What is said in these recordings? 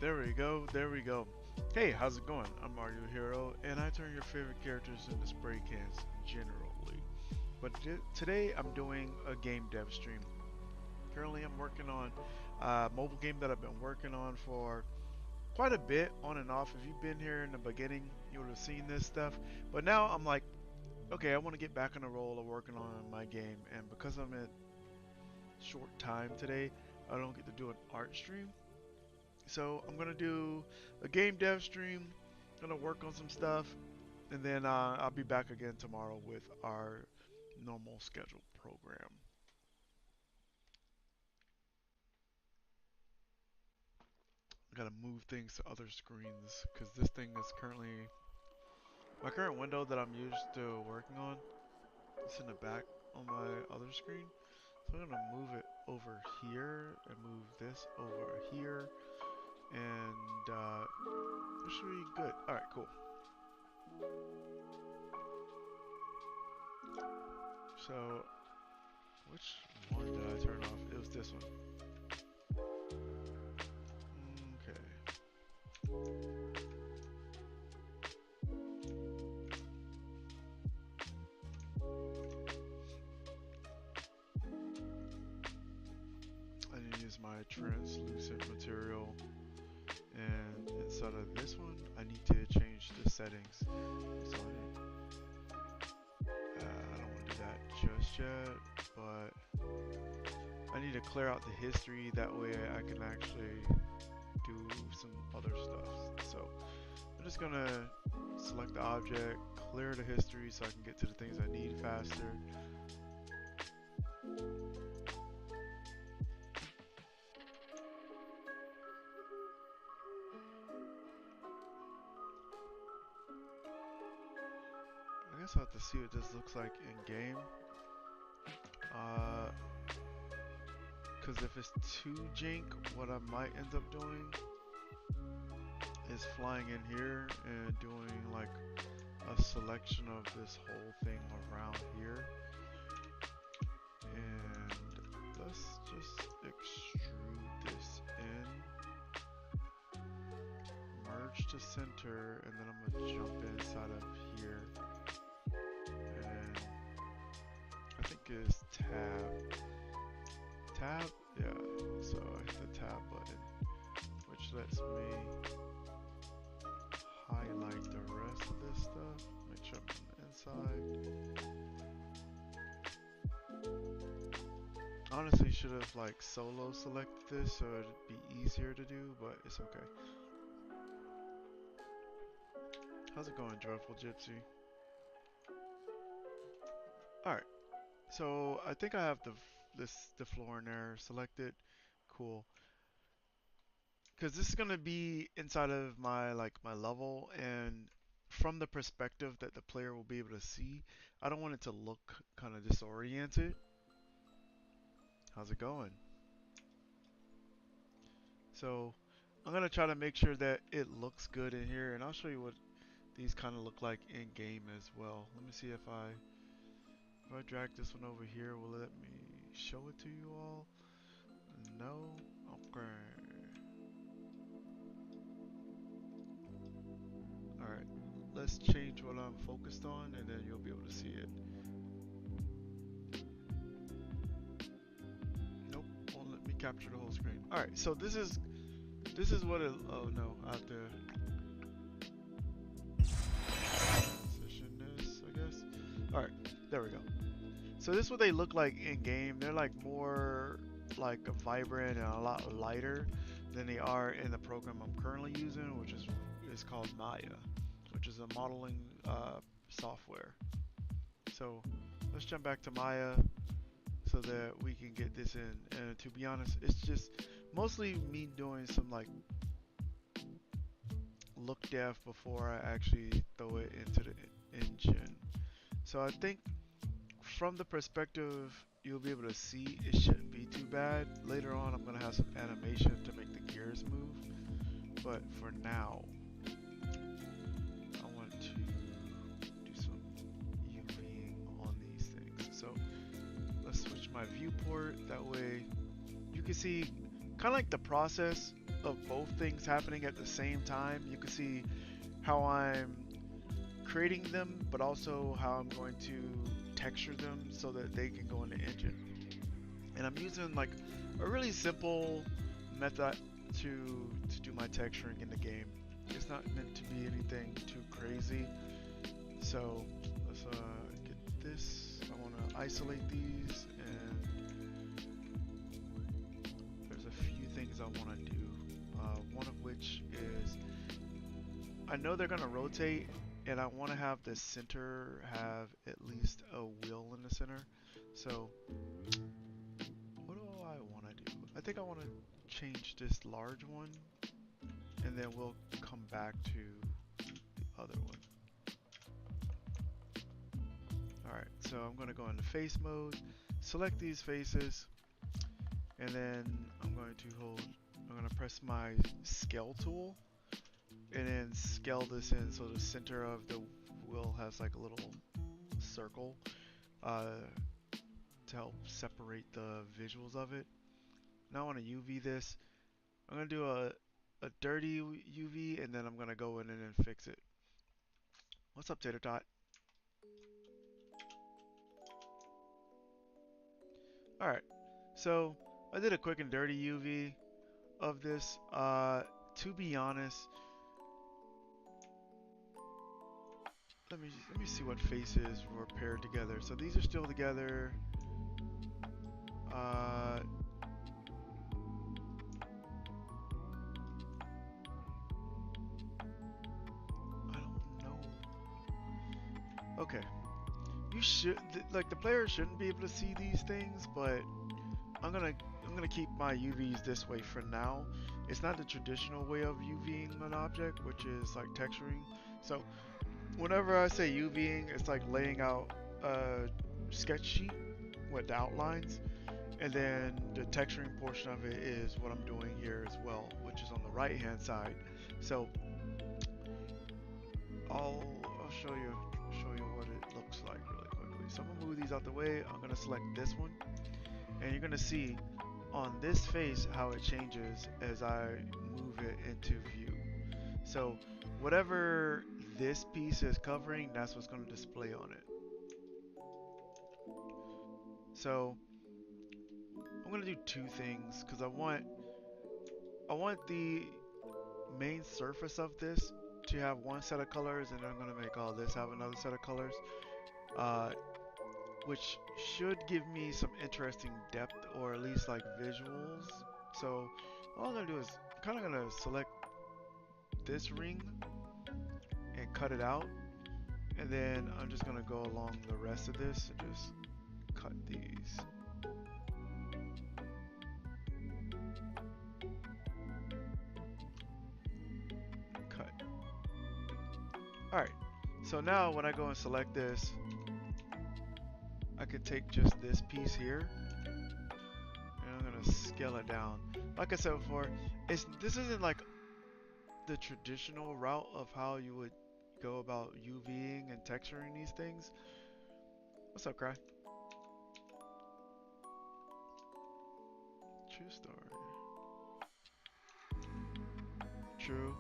There we go, there we go. Hey, how's it going? I'm Mario Hero, and I turn your favorite characters into spray cans generally. But today I'm doing a game dev stream. Currently, I'm working on a mobile game that I've been working on for quite a bit, on and off. If you've been here in the beginning, you would have seen this stuff. But now I'm like, okay, I want to get back on the roll of working on my game, and because I'm in short time today, I don't get to do an art stream. So I'm gonna do a game dev stream, gonna work on some stuff, and then I'll be back again tomorrow with our normal scheduled program. I gotta move things to other screens because this thing is currently my current window that I'm used to working on. It's in the back on my other screen, so I'm gonna move it over here and move this over here, and this should be good. All right, cool. So which one did I turn off? It was this one. Okay. I need to use my translucent material. And inside of this one, I need to change the settings. So I don't want to do that just yet, but I need to clear out the history. That way I can actually do some other stuff. So I'm just gonna select the object, clear the history so I can get to the things I need faster. I guess I'll have to see what this looks like in game. Uh, Cause if it's too jank, what I might end up doing is flying in here and doing like a selection of this whole thing around here. And let's just extrude this in, merge to center, and then I'm gonna jump inside of here. And I think it's tab. Tab? Yeah, so I hit the tab button, which lets me highlight the rest of this stuff. Make sure I'm on the inside. Honestly, should have like solo selected this so it'd be easier to do, but it's okay. How's it going, Joyful Gypsy? Alright, so I think I have the floor in there selected. Cool. Because this is gonna be inside of my level, and from the perspective that the player will be able to see, I don't want it to look kind of disoriented. How's it going? So I'm gonna try to make sure that it looks good in here, and I'll show you what these kind of look like in game as well. Let me see if I drag this one over here, will it let me show it to you all? No. Okay. All right. Let's change what I'm focused on, and then you'll be able to see it. Nope, won't let me capture the whole screen. All right, so this is what it. Oh no, I have to position this, I guess. All right, there we go. So this is what they look like in game. They're like more like vibrant and a lot lighter than they are in the program I'm currently using, which is called Maya, which is a modeling software. So let's jump back to Maya so that we can get this in. And to be honest, it's just mostly me doing some like look dev before I actually throw it into the engine. So I think from the perspective you'll be able to see, it shouldn't be too bad. Later on I'm going to have some animation to make the gears move, but for now I want to do some UVing on these things. So let's switch my viewport, that way you can see kind of like the process of both things happening at the same time. You can see how I'm creating them, but also how I'm going to texture them so that they can go in the engine. And I'm using like a really simple method to do my texturing in the game. It's not meant to be anything too crazy. So let's get this. I want to isolate these, and there's a few things I want to do. One of which is I know they're gonna rotate, and I want to have the center have at least a wheel in the center. So what do I want to do? I think I want to change this large one, and then we'll come back to the other one. Alright, so I'm going to go into face mode, select these faces, and then I'm going to press my scale tool, and then scale this in so the center of the wheel has like a little circle to help separate the visuals of it. Now I want to UV this. I'm going to do a dirty UV, and then I'm going to go in and then fix it. What's up, Tater Tot? Alright, so I did a quick and dirty UV of this. To be honest, let me see what faces were paired together. So these are still together. I don't know. Okay, you should like the player shouldn't be able to see these things, but I'm gonna keep my UVs this way for now. It's not the traditional way of UVing an object, which is like texturing. So whenever I say UVing, it's like laying out a sketch sheet with the outlines, and then the texturing portion of it is what I'm doing here as well, which is on the right hand side. So I'll show you what it looks like really quickly. So I'm gonna move these out the way. I'm gonna select this one, and you're gonna see on this face how it changes as I move it into view. So whatever this piece is covering, that's what's going to display on it. So I'm going to do two things because I want the main surface of this to have one set of colors, and then I'm going to make all this have another set of colors, which should give me some interesting depth, or at least like visuals. So all I'm going to do is kind of going to select this ring and cut it out, and then I'm just going to go along the rest of this and just cut these. Cut. Alright, so now when I go and select this, I could take just this piece here, and I'm going to scale it down. Like I said before, this isn't like the traditional route of how you would go about UVing and texturing these things. What's up, Cry? True story. True.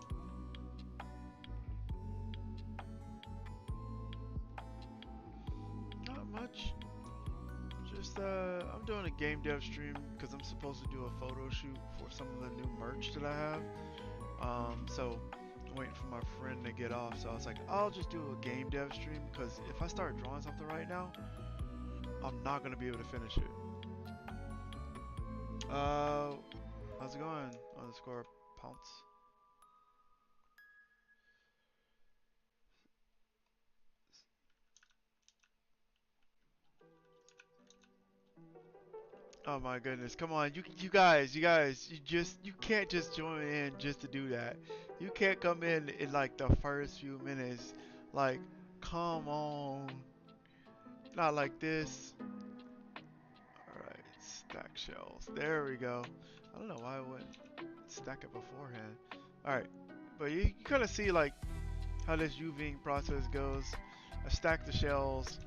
Not much. Just I'm doing a game dev stream because I'm supposed to do a photo shoot for some of the new merch that I have. So I'm waiting for my friend to get off. So I was like, I'll just do a game dev stream because if I start drawing something right now, I'm not gonna be able to finish it. How's it going? Underscore Pounce. Oh my goodness, come on, you guys, you can't just join in just to do that. You can't come in like the first few minutes. Like, come on. Not like this. Alright, stack shells. There we go. I don't know why I wouldn't stack it beforehand. Alright, but you kind of see like how this UVing process goes. I stack the shells,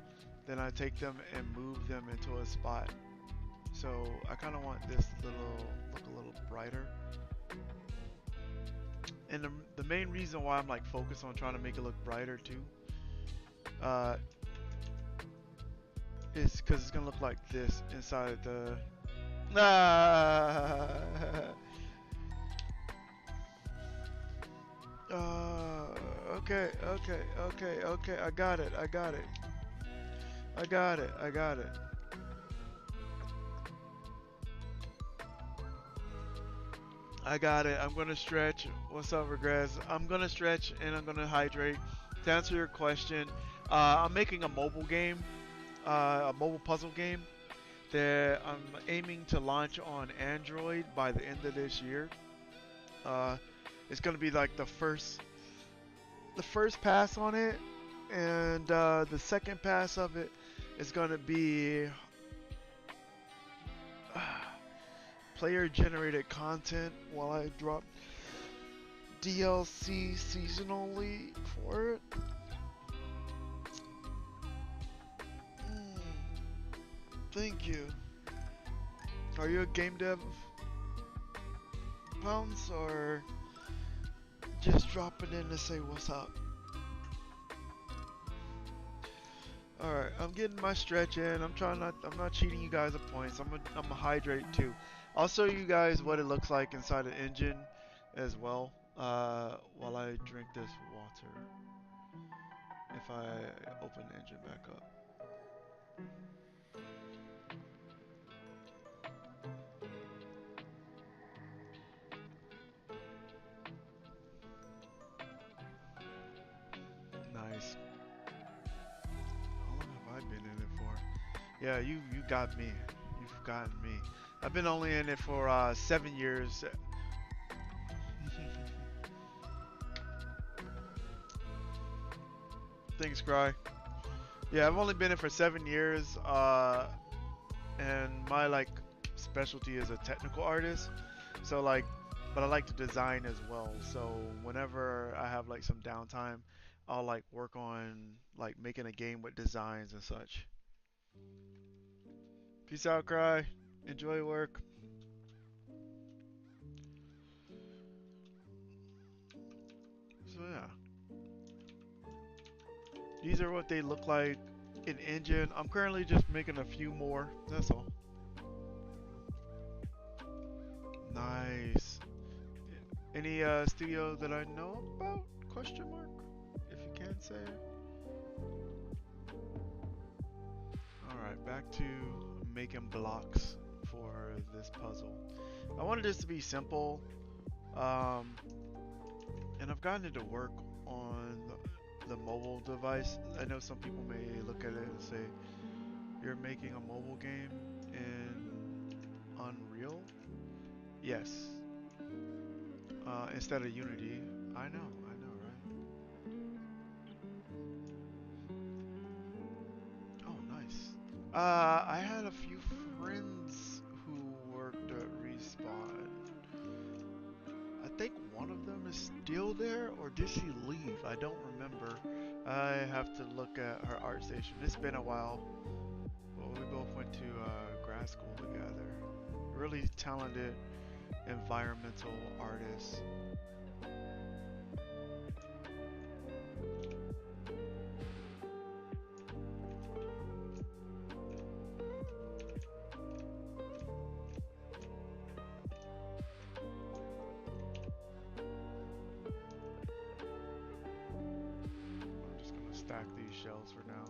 then I take them and move them into a spot. So I kind of want this look a little brighter. And the main reason why I'm like focused on trying to make it look brighter too, uh, is because it's gonna look like this inside the. Ah. Okay, okay, okay, okay. I got it. I got it. I got it. I got it. I got it. I'm gonna stretch. What's up, Regress? I'm gonna stretch and I'm gonna hydrate. To answer your question, I'm making a mobile game, a mobile puzzle game that I'm aiming to launch on Android by the end of this year. Uh, it's gonna be like the first pass on it, and the second pass of it is gonna be player generated content while I drop DLC seasonally for it. Mm, thank you. Are you a game dev, Pounds, or just dropping in to say what's up? Alright, I'm getting my stretch in. I'm not cheating you guys of points. I'm a hydrate too. I'll show you guys what it looks like inside the engine as well. While I drink this water. If I open the engine back up. Nice. How long have I been in it for? Yeah, you got me. You've gotten me. I've been only in it for 7 years. Thanks, Cry. Yeah, I've only been in for 7 years. And my like specialty is a technical artist. So like, but I like to design as well. So whenever I have like some downtime, I'll like work on like making a game with designs and such. Peace out, Cry. Enjoy work. So yeah, these are what they look like in engine. I'm currently just making a few more. That's all. Nice. Any studio that I know about? Question mark. If you can say it. All right, back to making blocks for this puzzle. I wanted this to be simple, um, and I've gotten it to work on the mobile device. I know some people may look at it and say, "You're making a mobile game in Unreal?" Yes, instead of Unity. I know, right? Oh, nice. I had a few friends who worked at Respawn. I think one of them is still there, or did she leave? I don't remember. I have to look at her art station. It's been a while. Well, we both went to grad school together. Really talented environmental artist. I'm just gonna stack these shells for now.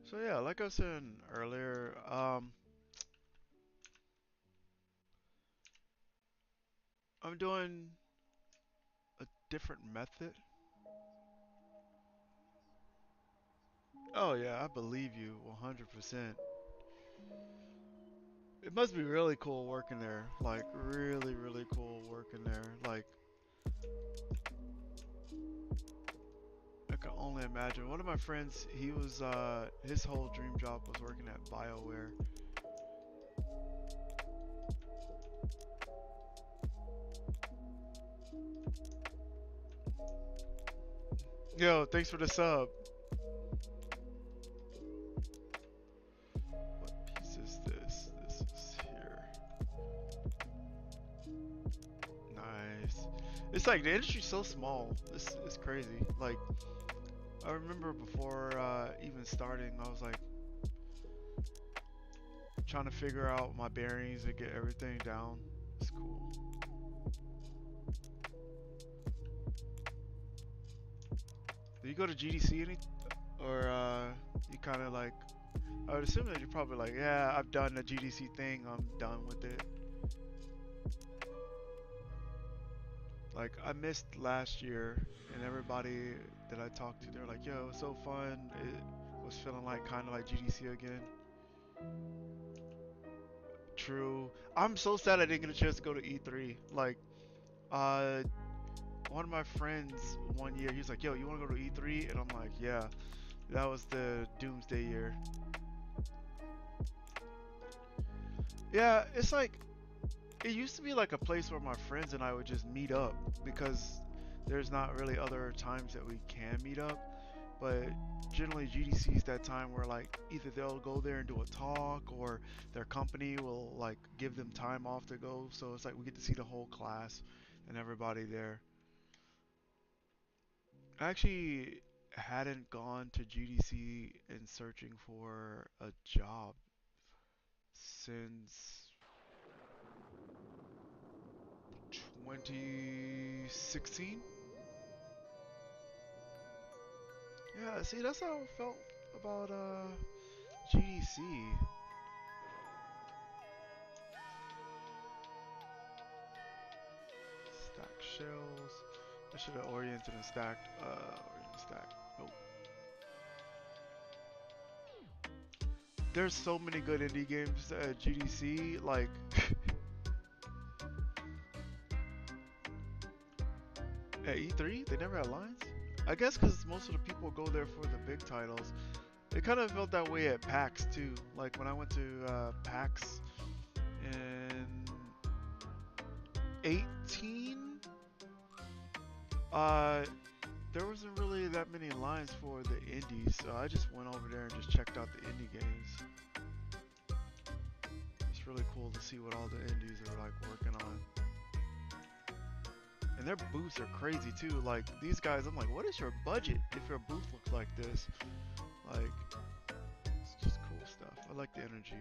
So yeah, like I said earlier, I'm doing a different method. Oh yeah, I believe you 100%. It must be really cool working there. Like really, really cool working there. Like I can only imagine. One of my friends, he was his whole dream job was working at BioWare. Yo, thanks for the sub. What piece is this? It's like the industry's so small. It's crazy. Like I remember before even starting, I was like trying to figure out my bearings and get everything down. It's cool. Do you go to GDC any, or you kind of like? I would assume that you're probably like, yeah, I've done the GDC thing. I'm done with it. Like I missed last year, and everybody that I talked to, they're like, "Yo, it was so fun. It was feeling like kind of like GDC again." True. I'm so sad I didn't get a chance to go to E3. Like, uh, one of my friends one year, he's like, "Yo, you want to go to E3?" And I'm like, "Yeah." That was the Doomsday year. Yeah, it's like it used to be like a place where my friends and I would just meet up because there's not really other times that we can meet up. But generally, GDC is that time where like either they'll go there and do a talk, or their company will like give them time off to go. So it's like we get to see the whole class and everybody there. I actually hadn't gone to GDC in searching for a job since 2016. Yeah, see, that's how I felt about GDC. Stack shells. I should have oriented and stacked. Orient stack. Nope. There's so many good indie games at GDC. Like at E3, they never had lines. I guess because most of the people go there for the big titles. It kind of felt that way at PAX too. Like when I went to PAX in 18, uh, there wasn't really that many lines for the indies, so I just went over there and just checked out the indie games. It's really cool to see what all the indies are like working on. And their booths are crazy too. Like these guys, I'm like, what is your budget if your booth looks like this? Like, it's just cool stuff. I like the energy.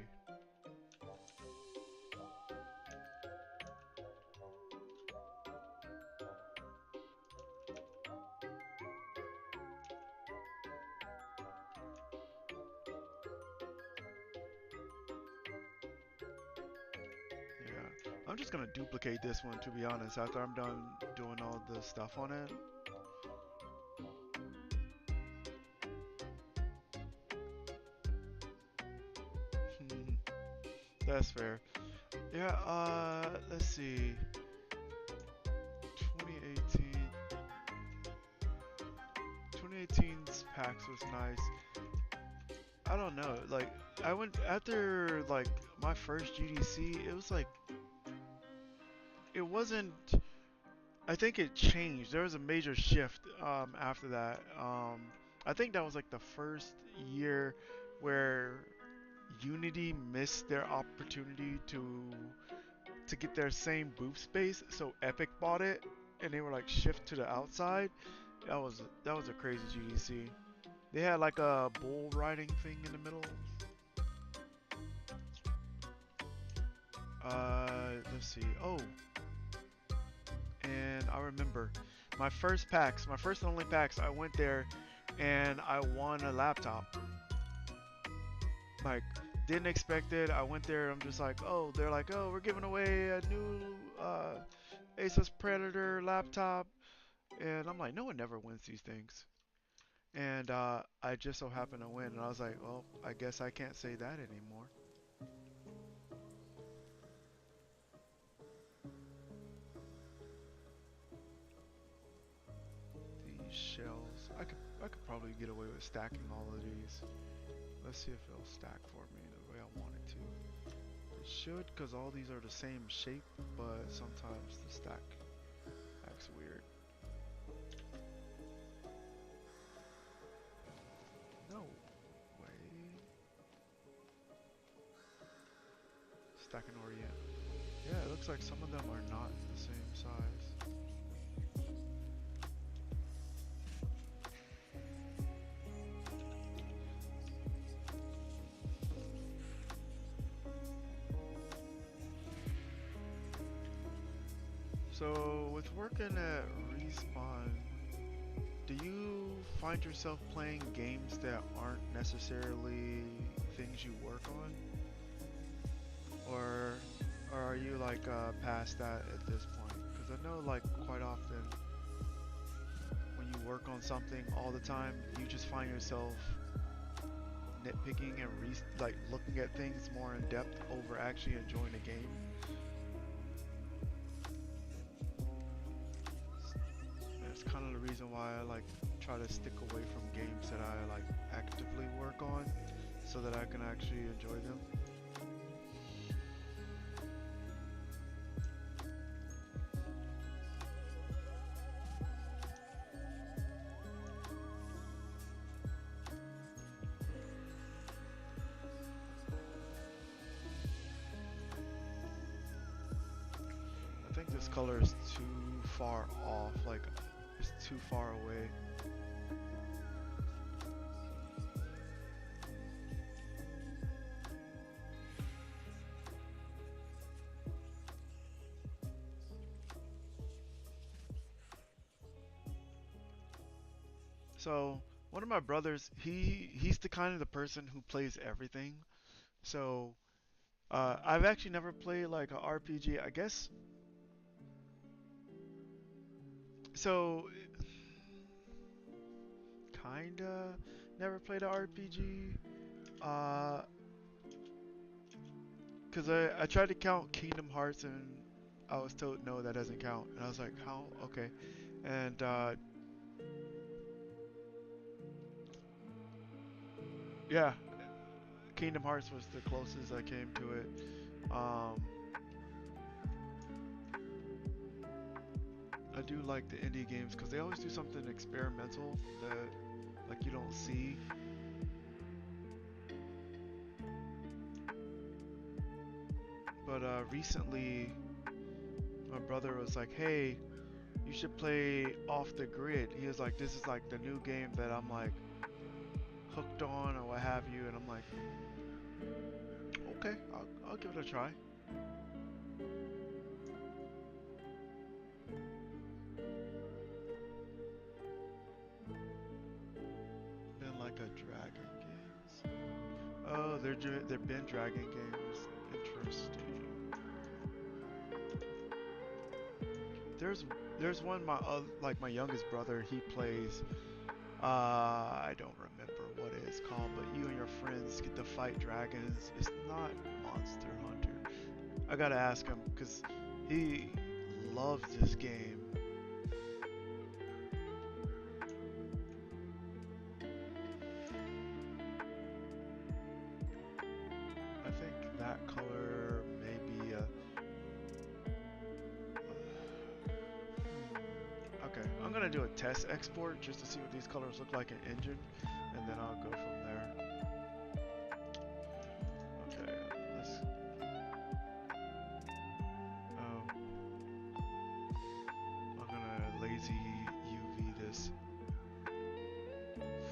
Yeah, I'm just gonna duplicate this one to be honest. After I'm done doing all the stuff on it, that's fair. Yeah. Let's see. 2018. 2018's PAX was nice. I don't know. Like I went after like my first GDC. It was like it wasn't. I think it changed. There was a major shift after that. I think that was like the first year where Unity missed their opportunity to get their same booth space. So Epic bought it, and they were like shift to the outside. That was a crazy GDC. They had like a bull riding thing in the middle. Let's see. Oh, and I remember my first PAX, my first and only PAX. I went there, and I won a laptop. Like, didn't expect it. I went there. I'm just like, oh, they're like, oh, we're giving away a new Asus Predator laptop, and I'm like, no one never wins these things. And I just so happened to win, and I was like, well, I guess I can't say that anymore. These shells, I could probably get away with stacking all of these. Let's see if it'll stack for me the way I want it to. It should, because all these are the same shape, but sometimes the stack acts weird. No way. Stack and orient. Yeah, it looks like some of them are not the same size. So, with working at Respawn, do you find yourself playing games that aren't necessarily things you work on? Or, or are you like past that at this point? Because I know like quite often when you work on something all the time, you just find yourself nitpicking and like looking at things more in depth over actually enjoying the game. That's kind of the reason why I like try to stick away from games that I like actively work on so that I can actually enjoy them. I think this color is too far off, like it's too far away. So one of my brothers, he's the kind of the person who plays everything. So I've actually never played like a RPG. I guess so. Kinda never played a RPG. Uh, cause I tried to count Kingdom Hearts and I was told no, that doesn't count. And I was like, how? Okay. And yeah, Kingdom Hearts was the closest I came to it. Um, I do like the indie games because they always do something experimental that like you don't see. But recently, my brother was like, "Hey, you should play Off the Grid." He was like, "This is like the new game that I'm like hooked on or what have you," and I'm like, "Okay, I'll give it a try." Been like a Dragon games. Oh, they're been Dragon games. Interesting. There's there's one my like my youngest brother he plays. I don't remember what it's called, but you and your friends get to fight dragons. It's not Monster Hunter. I gotta ask him because he loves this game. I think that color may be a. Okay, I'm gonna do a test export just to see what these colors look like in Engine, and then I'll go from there. Okay, let's. I'm gonna lazy UV this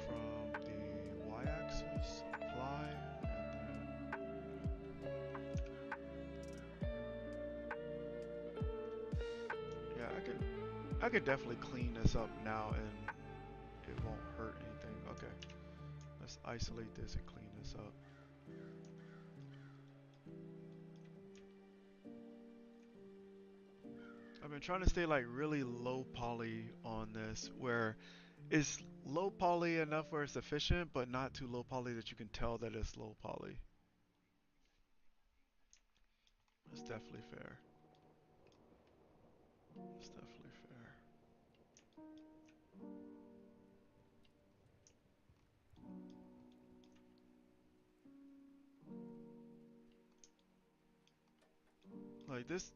from the y-axis, apply, and then yeah, I could definitely clean this up now and it won't hurt anything. Okay, let's isolate this and clean this up. I've been trying to stay like really low poly on this where it's low poly enough where it's efficient but not too low poly that you can tell that it's low poly. That's definitely fair. It's definitely fair. Like this.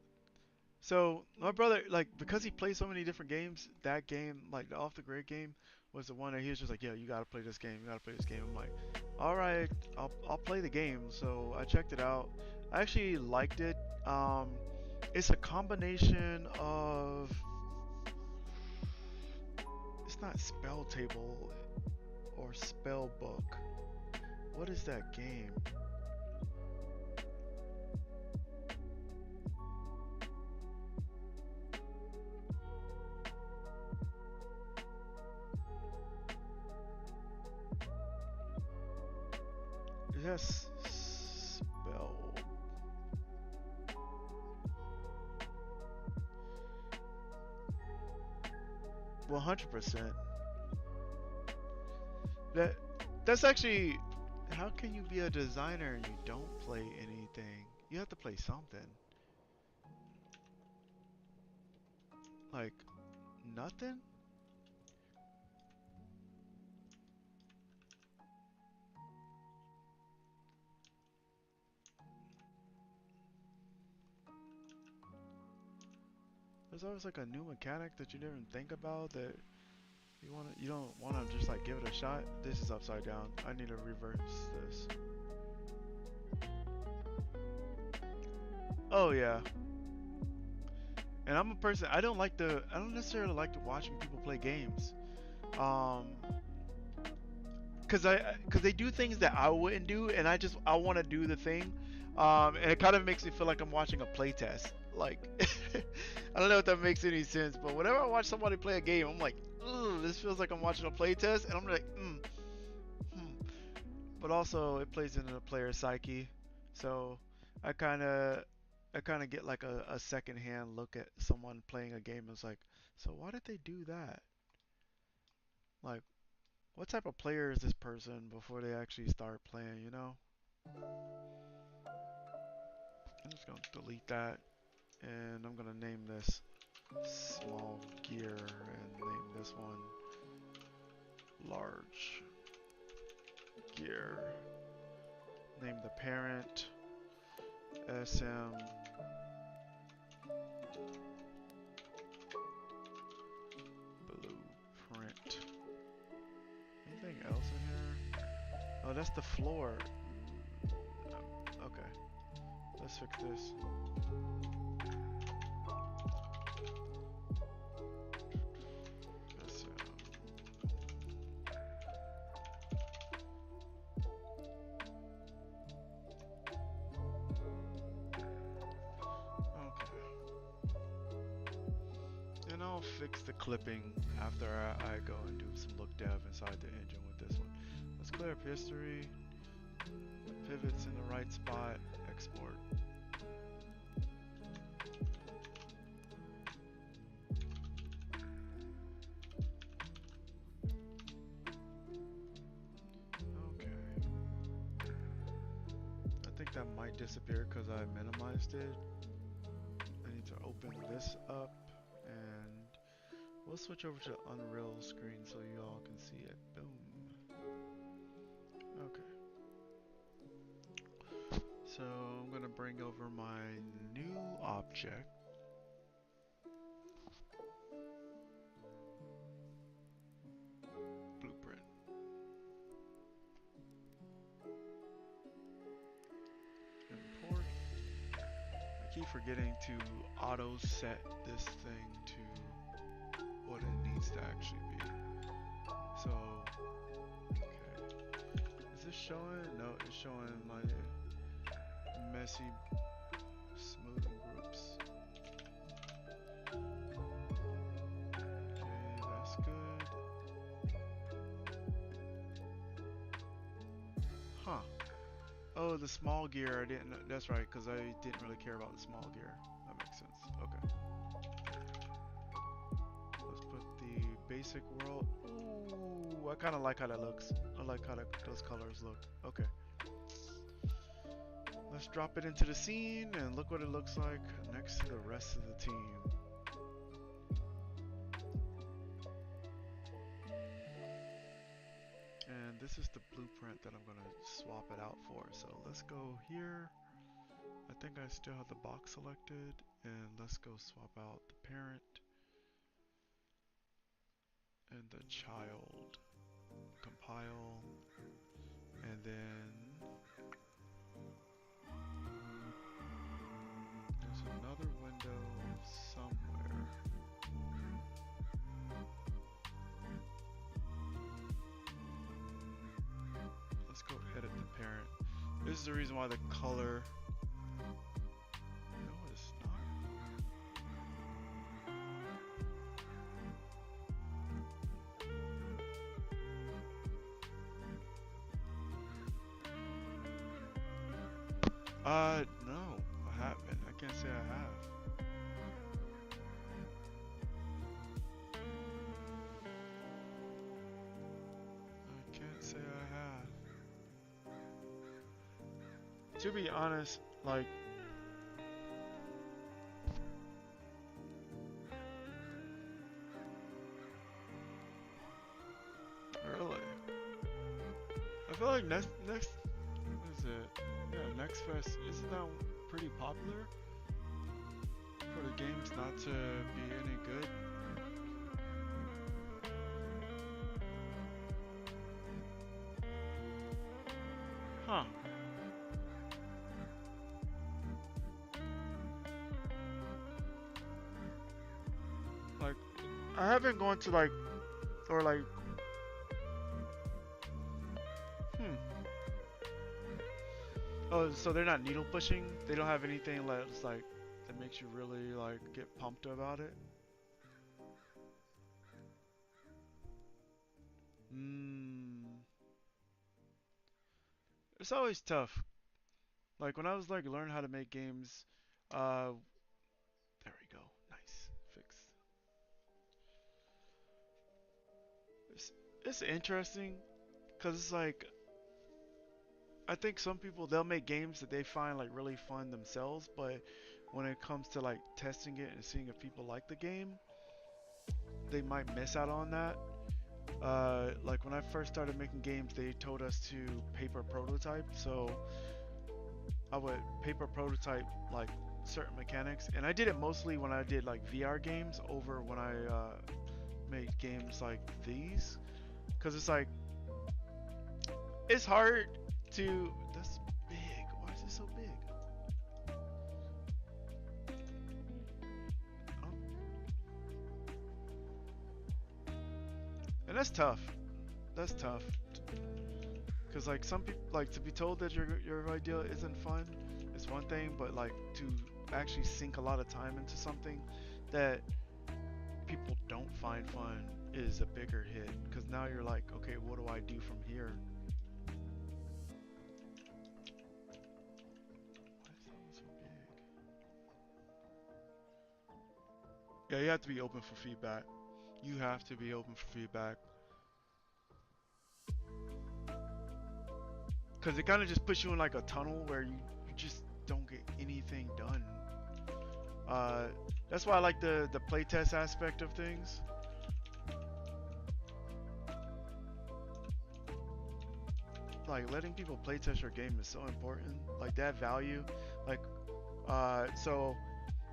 So my brother, like, because he plays so many different games, that game, like the Off the Grid game, was the one that he was just like, yeah, you gotta play this game, you gotta play this game. I'm like, all right, I'll play the game. So I checked it out. I actually liked it. Um, it's a combination of, it's not Spell Table or Spell Book. What is that game? Yes, spell. 100%. That that's actually, how can you be a designer and you don't play anything? You have to play something. Like nothing? There's always like a new mechanic that you didn't think about that you don't want to just like give it a shot. This is upside down. I need to reverse this. Oh yeah. And I'm a person, I don't necessarily like to watching people play games. Um cuz they do things that I wouldn't do, and I want to do the thing. And it kind of makes me feel like I'm watching a playtest. Like I don't know if that makes any sense, but whenever I watch somebody play a game, I'm like, "Ugh, this feels like I'm watching a playtest," and I'm like, hmm. But also it plays into the player's psyche. So I kind of I kind of get like a second-hand look at someone playing a game. It's like, so why did they do that? Like, what type of player is this person before they actually start playing, you know? I'm just gonna delete that, and I'm gonna name this small gear and name this one large gear. Name the parent SM blueprint. Anything else in here? Oh, that's the floor. Okay, let's fix this. That's, okay. And I'll fix the clipping after I go and do some look dev inside the engine with this one. Let's clear up history. Pivots in the right spot. Export. Okay. I think that might disappear because I minimized it. I need to open this up, and we'll switch over to Unreal screen so you all can see it. Boom. Okay. So I'm gonna bring over my new object. Blueprint. Import. I keep forgetting to auto set this thing to what it needs to actually be. So, okay. Is this showing? No, it's showing my messy smoothing groups. Okay, that's good. Huh. Oh, the small gear, I didn't, that's right, because I didn't really care about the small gear. That makes sense. Okay. Let's put the basic world. Ooh, I kind of like how that looks. I like how those colors look. Okay. Let's drop it into the scene and look what it looks like next to the rest of the team. And this is the blueprint that I'm going to swap it out for. So let's go here. I think I still have the box selected, and let's go swap out the parent and the child. Compile, and then there's another window somewhere. Let's go edit the parent. This is the reason why the color. No, it's not. No, I haven't. I can't say I have. I can't say I have. To be honest, like, really, I feel like next, what is it? Yeah, Next Fest isn't that pretty popular for the games not to be any good? Huh? Like, I haven't gone to like, or like, hmm. Oh, so they're not needle pushing? They don't have anything that's like that makes you really like get pumped about it? Hmm. It's always tough. Like when I was like learning how to make games, uh, there we go. Nice. Fixed. It's, it's interesting because it's like I think some people they'll make games that they find like really fun themselves, but when it comes to like testing it and seeing if people like the game, they might miss out on that. Like when I first started making games, they told us to paper prototype, so I would paper prototype like certain mechanics, and I did it mostly when I did like VR games over when I made games like these, because it's like it's hard to. That's big. Why is it so big? Oh, and that's tough. That's tough. Cause like some people like to be told that your idea isn't fun is one thing, but like to actually sink a lot of time into something that people don't find fun is a bigger hit. Cause now you're like, okay, what do I do from here? Why is that one so big? Yeah, you have to be open for feedback. You have to be open for feedback. Cause it kind of just puts you in like a tunnel where you just don't get anything done. Uh, that's why I like the playtest aspect of things. Like letting people playtest your game is so important. Like that value. Like so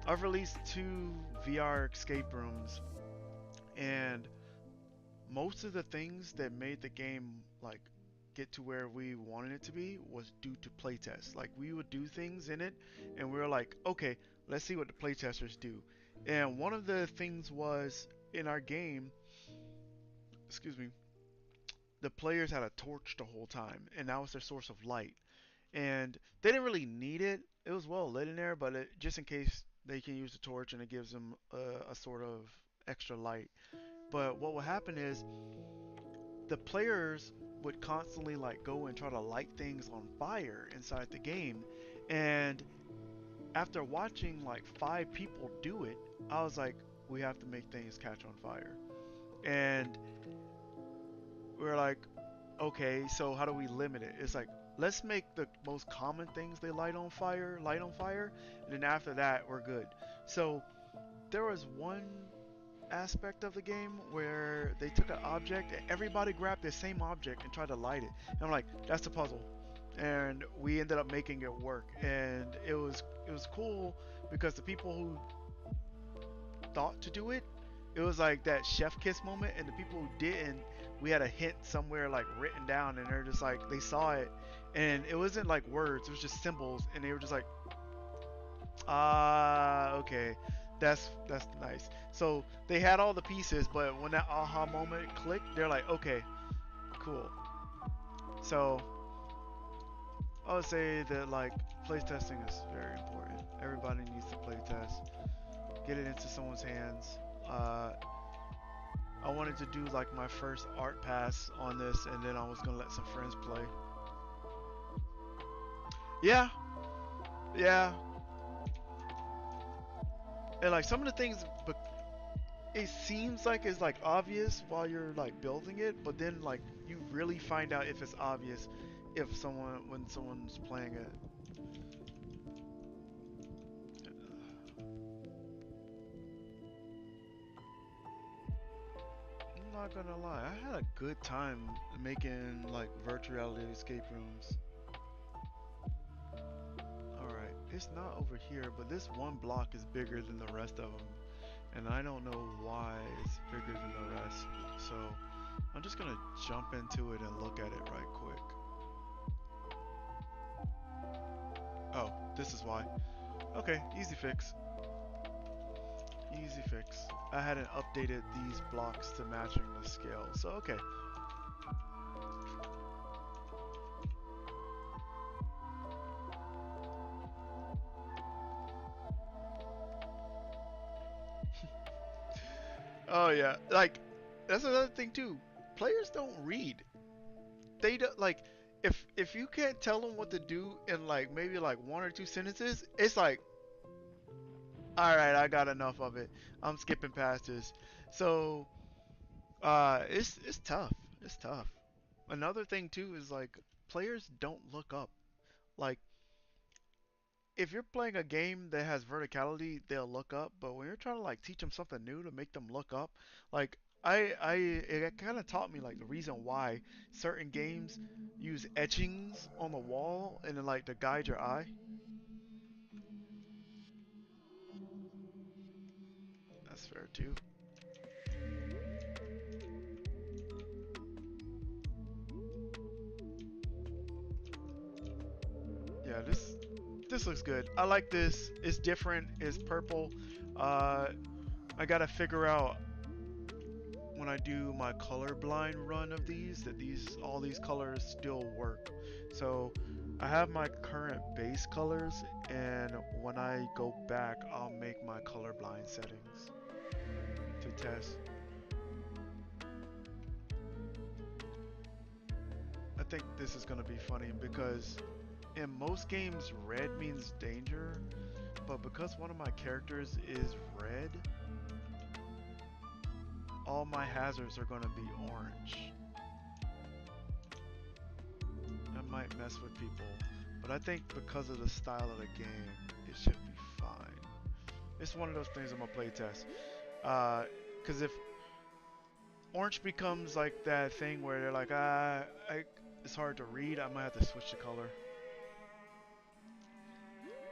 I've released 2 VR escape rooms, and most of the things that made the game like get to where we wanted it to be was due to playtests. Like we would do things in it, and we were like, okay, let's see what the playtesters do. And one of the things was in our game, excuse me, the players had a torch the whole time, and that was their source of light. And they didn't really need it. It was well lit in there, but just in case they can use the torch and it gives them a sort of extra light. But what would happen is the players would constantly like go and try to light things on fire inside the game. And after watching like 5 people do it, I was like, we have to make things catch on fire. And we're like, okay, so how do we limit it? It's like, let's make the most common things they light on fire, and then after that, we're good. So there was one aspect of the game where they took an object and everybody grabbed the same object and tried to light it. And I'm like, that's the puzzle. And we ended up making it work. And it was cool because the people who thought to do it, it was like that chef kiss moment, and the people who didn't, we had a hint somewhere like written down, and they're just like they saw it, and it wasn't like words, it was just symbols, and they were just like, okay, that's nice. So they had all the pieces, but when that aha moment clicked, they're like, okay, cool. So I would say that like playtesting is very important. Everybody needs to playtest, get it into someone's hands. I wanted to do like my first art pass on this, and then I was gonna let some friends play. Yeah, Yeah, and like some of the things, but it seems like it's like obvious while you're like building it, but then like you really find out if it's obvious if someone when someone's playing it. I'm not gonna lie, I had a good time making like virtual reality escape rooms. Alright, it's not over here, but this one block is bigger than the rest of them, and I don't know why it's bigger than the rest. So I'm just gonna jump into it and look at it right quick. Oh, this is why. Okay, easy fix. Easy fix. I hadn't updated these blocks to matching the scale, so okay. Oh yeah, like that's another thing too. Players don't read. They don't like if you can't tell them what to do in like maybe like one or two sentences, it's like, all right, I got enough of it. I'm skipping past this. So it's tough. It's tough. Another thing too is like players don't look up. Like if you're playing a game that has verticality, they'll look up. But when you're trying to like teach them something new to make them look up, like it kind of taught me like the reason why certain games use etchings on the wall and then like to guide your eye. That's fair too. Yeah, this looks good. I like this. It's different. It's purple. Uh, I gotta figure out when I do my colorblind run of these that these all these colors still work. So I have my current base colors, and when I go back, I'll make my colorblind settings to test. I think this is gonna be funny because in most games red means danger, but because one of my characters is red, all my hazards are gonna be orange. That might mess with people, but I think because of the style of the game, it should be fine. It's one of those things I'm gonna play test. Because if orange becomes like that thing where they're like, it's hard to read, I might have to switch the color.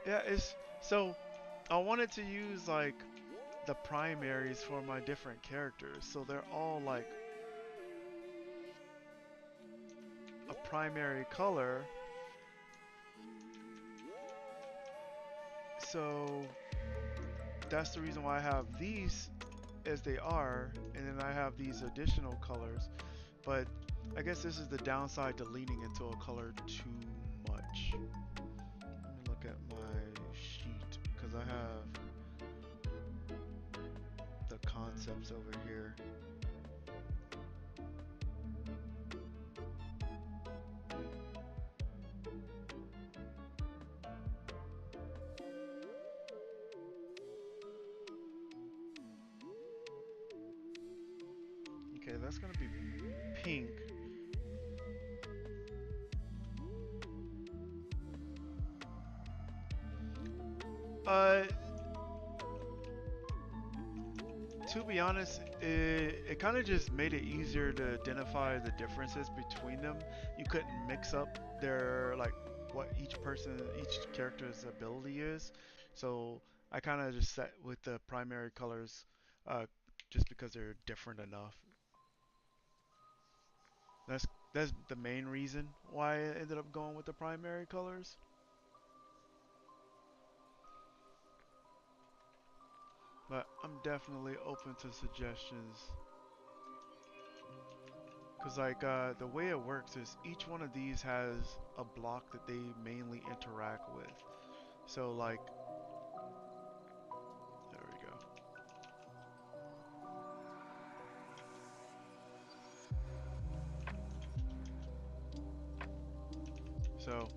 Yeah, it's so I wanted to use like the primaries for my different characters, so they're all like a primary color. So that's the reason why I have these as they are, and then I have these additional colors. But I guess this is the downside to leaning into a color too much. Let me look at my sheet because I have the concepts over here. Okay, that's gonna be pink. Uh, to be honest, it kind of just made it easier to identify the differences between them. You couldn't mix up their like what each character's ability is. So I kind of just set with the primary colors, uh, just because they're different enough. That's that's the main reason why I ended up going with the primary colors. But I'm definitely open to suggestions. Cause like the way it works is each one of these has a block that they mainly interact with. So like there we go. So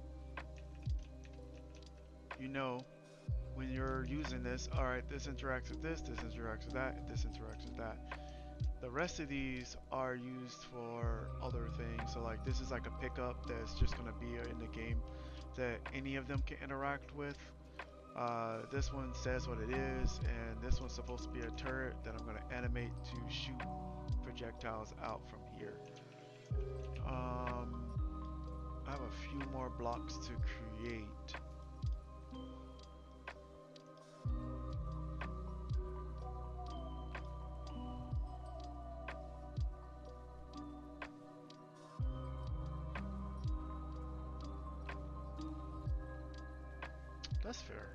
you know when you're using this, all right, this interacts with this interacts with that, this interacts with that. The rest of these are used for other things. So like this is like a pickup that's just gonna be in the game that any of them can interact with. This one says what it is, and this one's supposed to be a turret that I'm gonna animate to shoot projectiles out from here. I have a few more blocks to create. That's fair.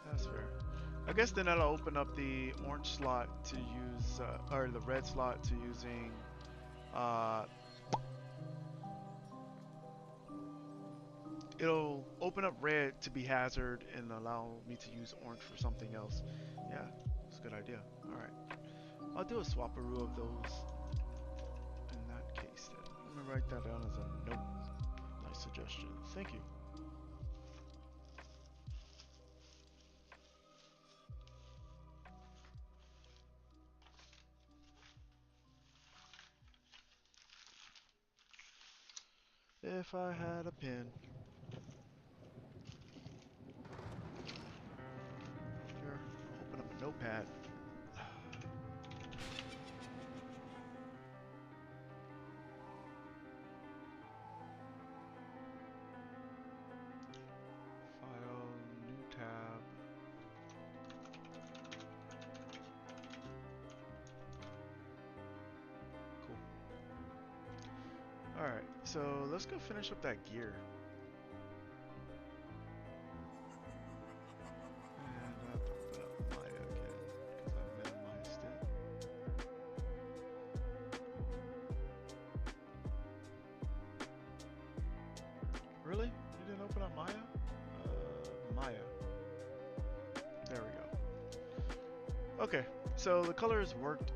That's fair. I guess then that'll open up the orange slot to use, or the red slot to using, uh, it'll open up red to be hazard and allow me to use orange for something else. Yeah, it's a good idea. Alright. I'll do a swapperoo of those in that case then. Let me write that down as a note. Nice suggestion. Thank you. If I had a pen. Here, open up a notepad. File, new tab. Cool. Alright, so let's go finish up that gear. And I have to open up Maya again, because I minimized it. Really? You didn't open up Maya? Maya. There we go. Okay, so the colors worked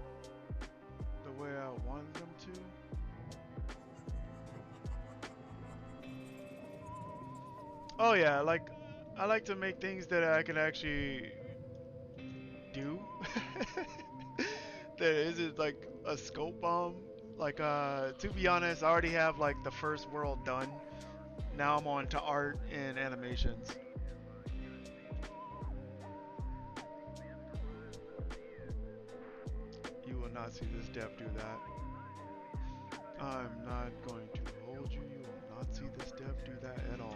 the way I wanted them to. Oh yeah, I like to make things that I can actually do. That isn't like a scope bomb. Like to be honest, I already have like the first world done. Now I'm on to art and animations. You will not see this dev do that. I'm not going to hold you. You will not see this dev do that at all.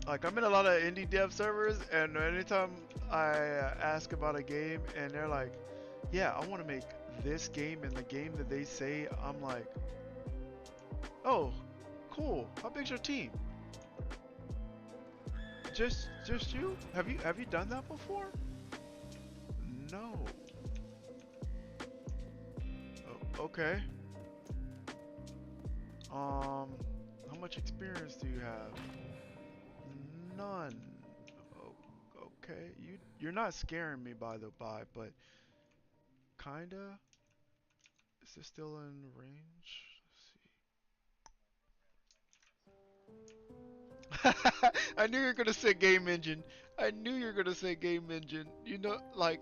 Like I'm in a lot of indie dev servers, and anytime I ask about a game, and they're like, "Yeah, I want to make this game," and the game that they say, I'm like, "Oh, cool. How big's your team? Just you? Have you done that before?" No. Oh, okay. How much experience do you have? None. Oh, okay. You're not scaring me by the by, but kinda. Is this still in range? Let's see. I knew you were gonna say game engine. I knew you were gonna say game engine. You know, like,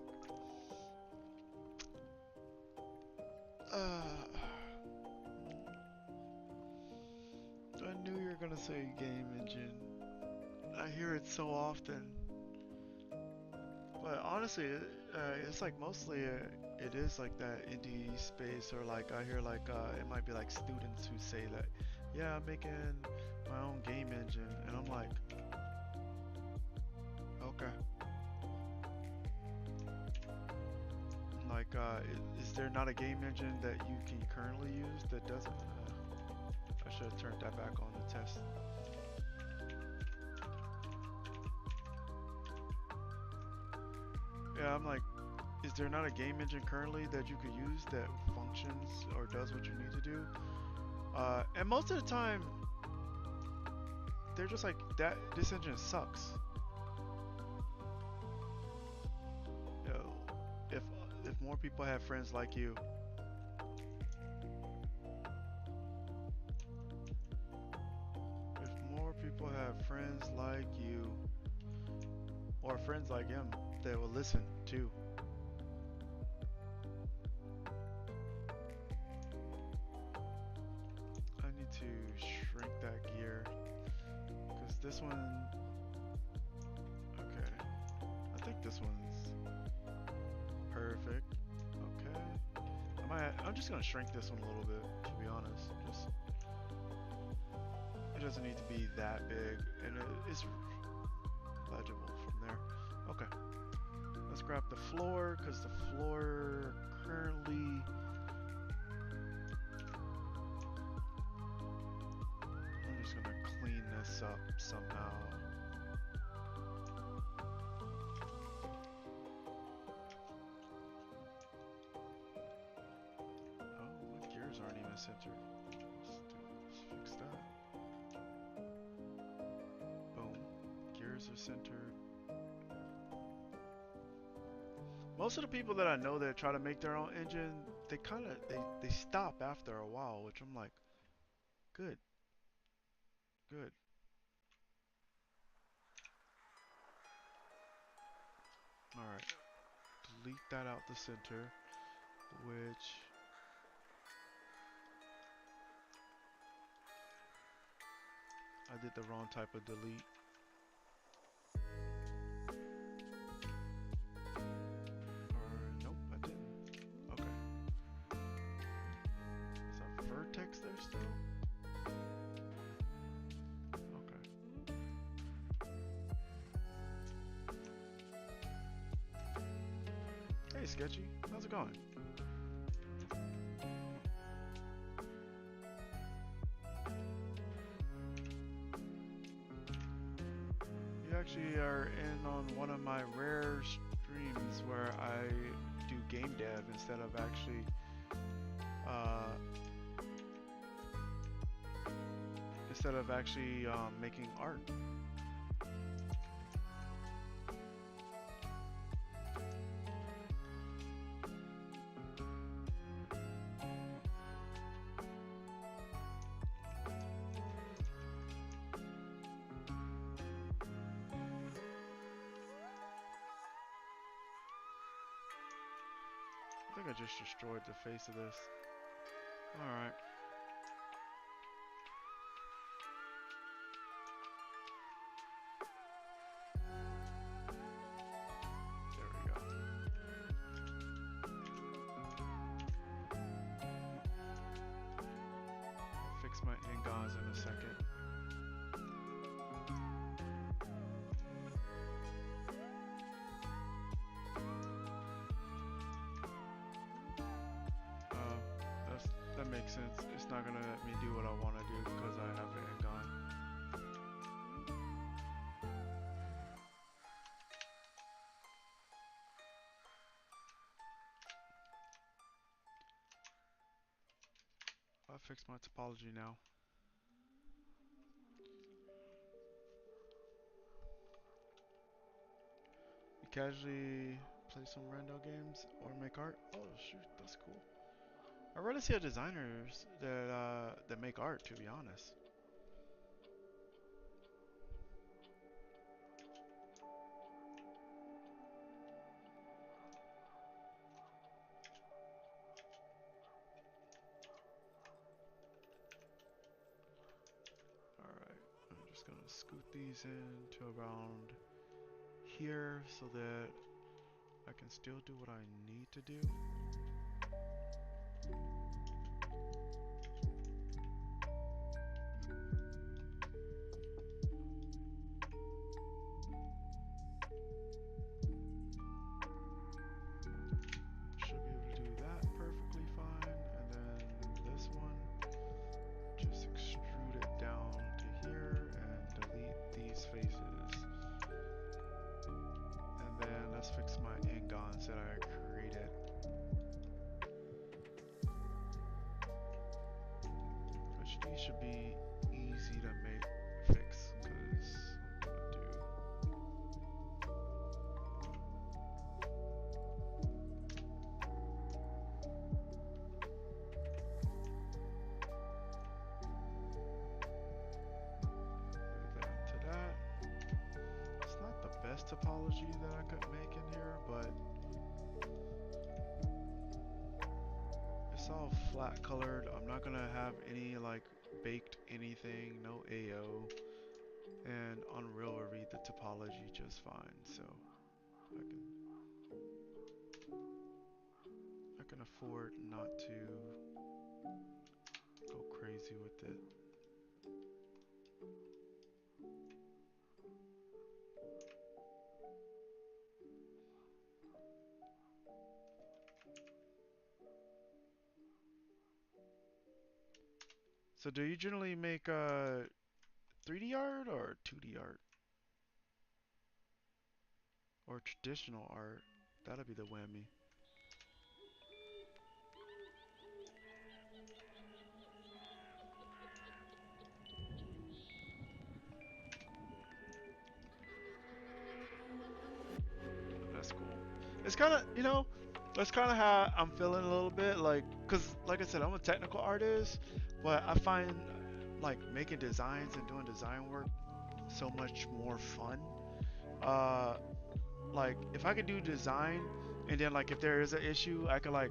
I knew you were gonna say game engine. I hear it so often. But honestly, it's like mostly it is like that indie space, or like I hear like it might be like students who say that, yeah, I'm making my own game engine, and I'm like, okay. Like, is there not a game engine that you can currently use that doesn't? I should have turned that back on the test. Yeah, I'm like, is there not a game engine currently that you could use that functions or does what you need to do? And most of the time, they're just like, this engine sucks. more people had friends like you, if more people have friends like you, or friends like him, that will listen too. I need to shrink that gear, because this one, okay, I think this one's perfect. Okay, I'm just gonna shrink this one a little bit, to be honest. Just, it doesn't need to be that big, and it is legible from there. Okay, let's grab the floor, because the floor currently, I'm just gonna clean this up somehow. Oh, my gears aren't even centered. Let's fix that. Boom. Gears are centered. Most of the people that I know that try to make their own engine, they kind of they stop after a while, which I'm like, good, good. All right, delete that out the center, which I did the wrong type of delete. Or nope, I didn't. Okay. Is that vertex there still? Okay. Hey, Sketchy, how's it going? You actually are in on one of my rare streams where I do game dev instead of actually making art. I think I just destroyed the face of this. Alright. There we go. I'll fix my ingons in a second. That makes sense. It's not gonna let me do what I want to do because I have an ingon. I'll fix my topology now. You casually play some rando games or make art? Oh shoot, that's cool. I rarely see designers that make art, to be honest. Alright, I'm just gonna scoot these in to around here so that I can still do what I need to do. Should be able to do that perfectly fine, and then this one, just extrude it down to here and delete these faces. And then let's fix my ingons that I created. Which these should be easy to fix, because topology that I could make in here, but it's all flat colored. I'm not gonna have any like baked anything, no AO, and Unreal will read the topology just fine. So I can afford not to go crazy with it. So do you generally make 3D art or 2D art? Or traditional art? That'll be the whammy. That's cool. It's kind of, that's kind of how I'm feeling a little bit. Like, cause like I said, I'm a technical artist, but I find like making designs and doing design work so much more fun. Uh, like if I could do design and then like if there is an issue, I could like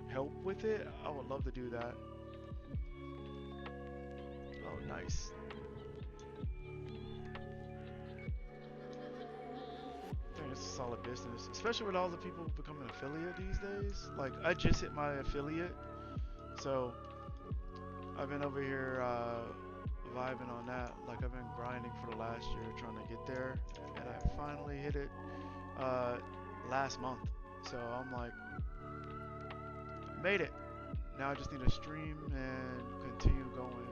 help with it. I would love to do that. Oh, nice. I think it's a solid business, especially with all the people becoming affiliate these days. Like I just hit my affiliate, so I've been over here vibing on that. Like I've been grinding for the last year trying to get there, and I finally hit it uh, last month. So I'm like, made it. Now I just need to stream and continue going.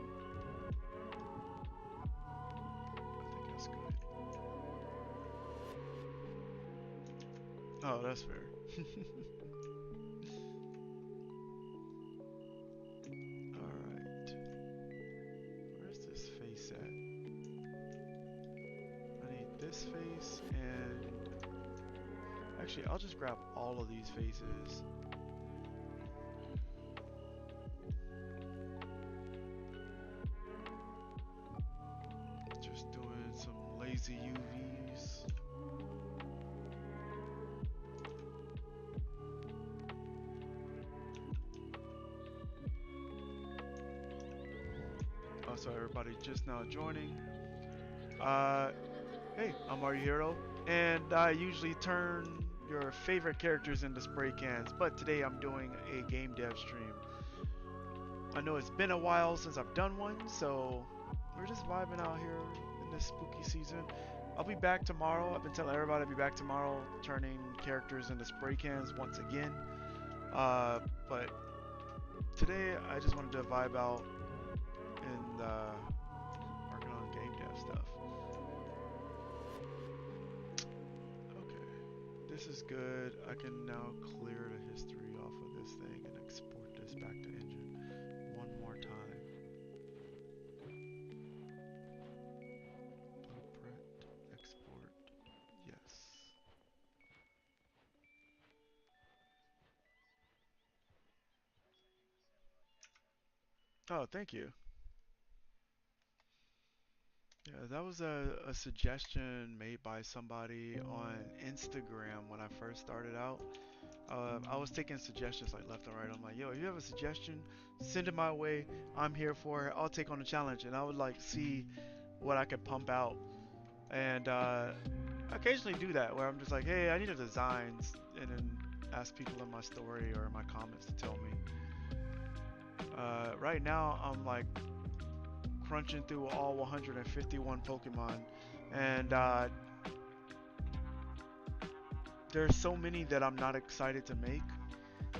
I think that's good. Oh, that's fair. Alright. Where's this face at? I need this face and... Actually, I'll just grab all of these faces. Just doing some lazy UVs. Also, everybody just now joining. Hey, I'm Mario Hero, and I usually turn your favorite characters into spray cans, but today I'm doing a game dev stream. I know it's been a while since I've done one, so we're just vibing out here in this spooky season. I'll be back tomorrow. I've been telling everybody I'll be back tomorrow, turning characters into spray cans once again. But today I just wanted to vibe out and working on game dev stuff. Okay, this is good. I can now clear the history off of this thing and export this back to engine one more time. Blueprint, export, yes. Oh, thank you. Yeah, that was a suggestion made by somebody on Instagram when I first started out. I was taking suggestions like left and right. I'm like, yo, if you have a suggestion, send it my way. I'm here for it. I'll take on the challenge. And I would like see what I could pump out. And I occasionally do that where I'm just like, hey, I need a designs, and then ask people in my story or in my comments to tell me. Right now, I'm like crunching through all 151 Pokemon, and there's so many that I'm not excited to make,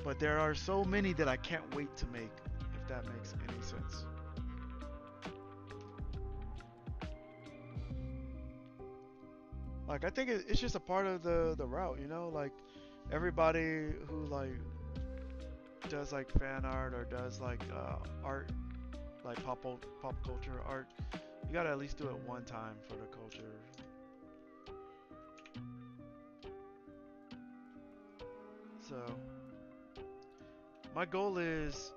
but there are so many that I can't wait to make, if that makes any sense. Like I think it's just a part of the route, you know. Like everybody who like does like fan art or does like art, like pop culture art, you gotta at least do it one time for the culture. So my goal is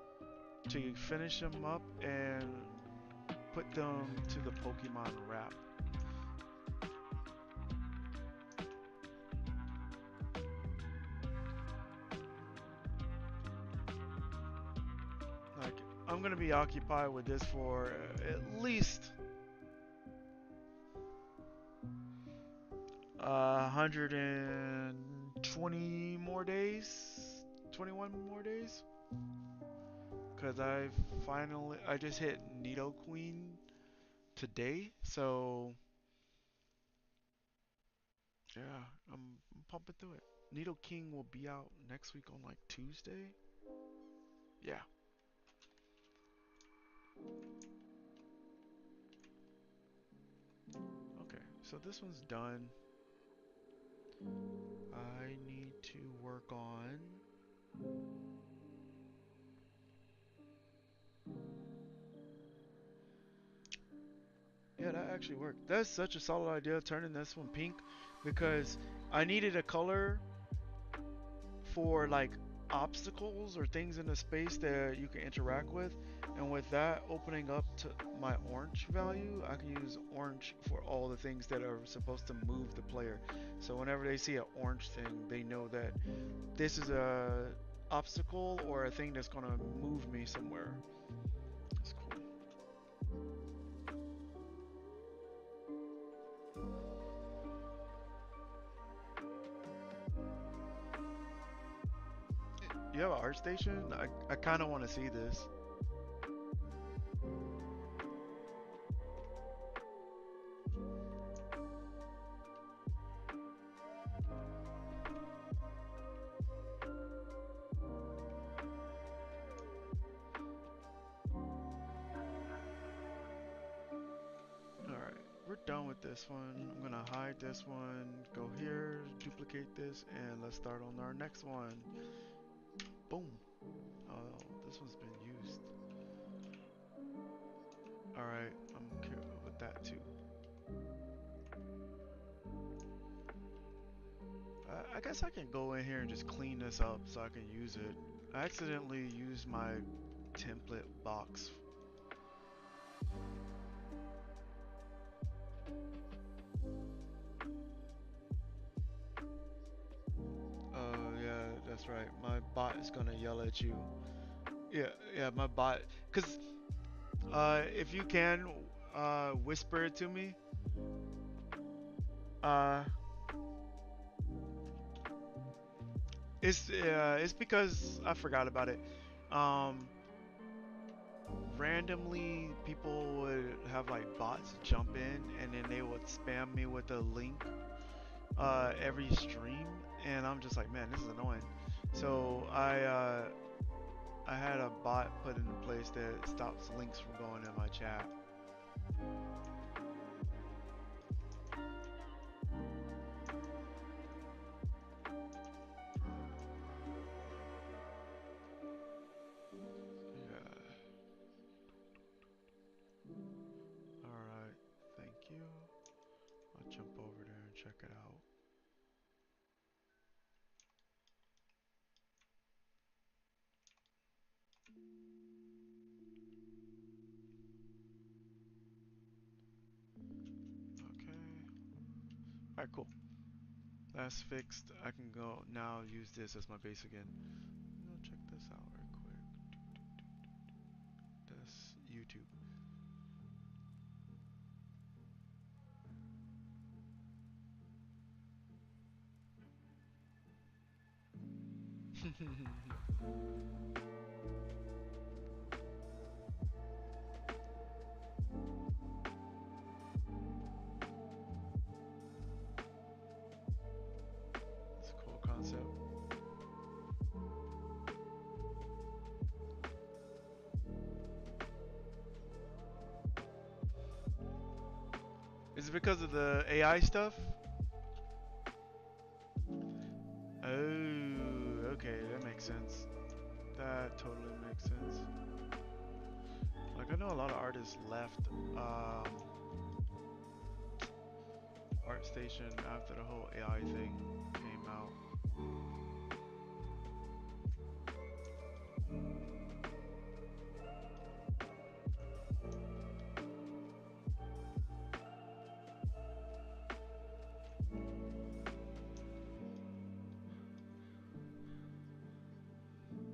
to finish them up and put them to the Pokemon wrap. be occupied with this for at least 120 more days, 21 more days, because I just hit Nidoqueen today, so yeah, I'm pumping through it. Nidoking will be out next week on like Tuesday. Yeah. Okay, so this one's done. I need to work on. Yeah, that actually worked. That's such a solid idea, turning this one pink, because I needed a color for like obstacles or things in the space that you can interact with, and with that opening up to my orange value, I can use orange for all the things that are supposed to move the player. So whenever they see an orange thing, they know that this is a obstacle or a thing that's gonna move me somewhere. That's cool. You have an art station? I kind of want to see this. Alright, we're done with this one. I'm gonna hide this one, go here, duplicate this, and let's start on our next one. Boom. Oh, this one's been used. Alright, I'm okay with that too. I guess I can go in here and just clean this up so I can use it. I accidentally used my template box. Oh yeah, that's right. My bot is gonna yell at you. Yeah, yeah, my bot. Cause if you can, whisper it to me. Uh, it's because I forgot about it. Um, Randomly people would have like bots jump in and then they would spam me with a link every stream, and I'm just like, man, this is annoying. So I had a bot put into place that stops links from going in my chat. Yeah. All right. Thank you. I'll jump over there and check it out. Okay. All right. Cool. That's fixed. I can go now use this as my base again. Go check this out real quick. This YouTube. It's a cool concept. Is it because of the AI stuff? Oh, okay, that makes sense. That totally makes sense. Like I know a lot of artists left ArtStation after the whole AI thing came out.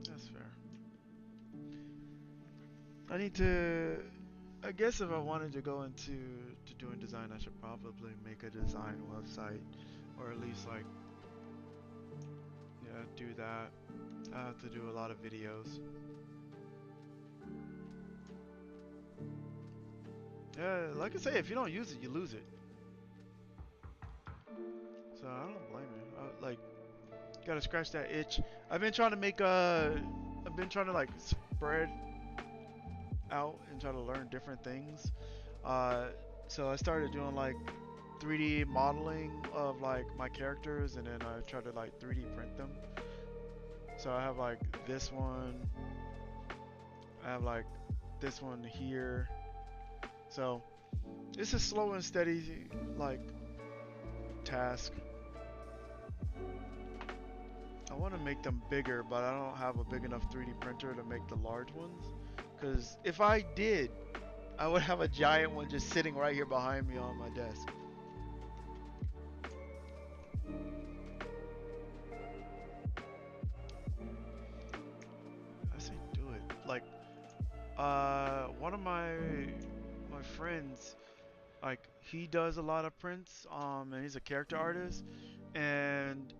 That's fair. I need to. I guess if I wanted to go into doing design, I should probably make a design website, or at least like yeah, do that. I have to do a lot of videos. Yeah, like I say, if you don't use it, you lose it. So I don't blame you. Like, gotta scratch that itch. I've been trying to make I've been trying to like spread out and try to learn different things. Uh, so I started doing like 3D modeling of like my characters, and then I try to like 3D print them. So I have like this one. I have like this one here. So it's a slow and steady like task. I want to make them bigger, but I don't have a big enough 3D printer to make the large ones. Because if I did, I would have a giant one just sitting right here behind me on my desk. I say do it. Like, one of my friends, like he does a lot of prints, and he's a character artist, and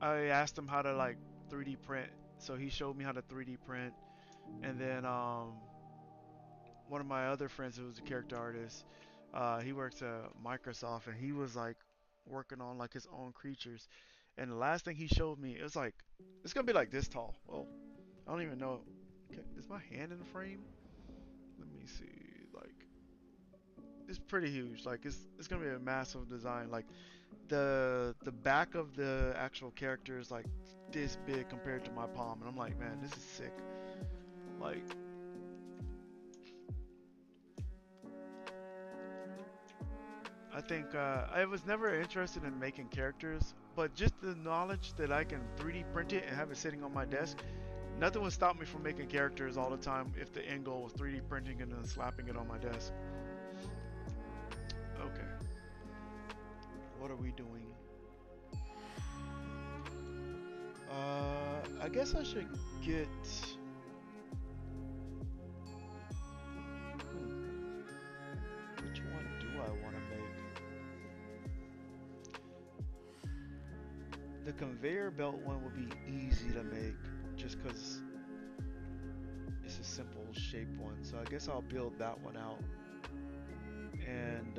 I asked him how to like 3D print, so he showed me how to 3D print, and then one of my other friends who was a character artist, he works at Microsoft, and he was like working on like his own creatures, and the last thing he showed me, it was like it's gonna be like this tall. Well, I don't even know. Is my hand in the frame? Let me see. Like it's pretty huge. Like it's gonna be a massive design. Like the back of the actual character is like this big compared to my palm, and I'm like, man, this is sick. Like I think I was never interested in making characters, but just the knowledge that I can 3D print it and have it sitting on my desk, nothing would stop me from making characters all the time if the end goal was 3D printing and then slapping it on my desk. Okay, what are we doing? I guess I should get. Which one do I want to make? The conveyor belt one would be easy to make, just because it's a simple shape one. So I guess I'll build that one out. And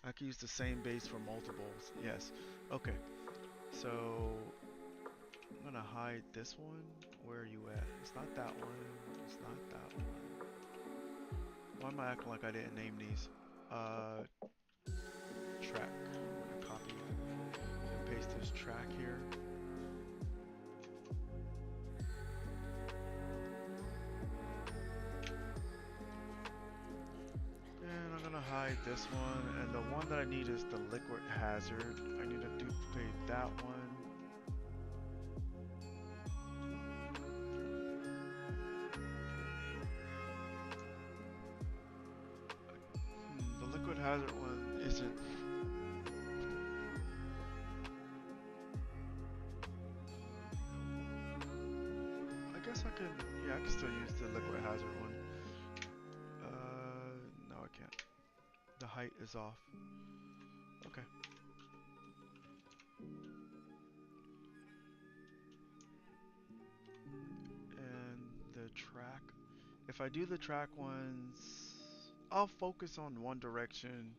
I can use the same base for multiples. Yes. Okay. So I'm gonna hide this one. Where are you at? It's not that one. It's not that one. Why am I acting like I didn't name these? Track. I'm gonna copy and paste this track here. And I'm gonna hide this one, and the one that I need is the liquid hazard. I need to duplicate that one. The liquid hazard one isn't. I guess I can. Yeah, I can still use the liquid hazard one. No, I can't. The height is off. Okay. And the track. If I do the track ones, I'll focus on one direction,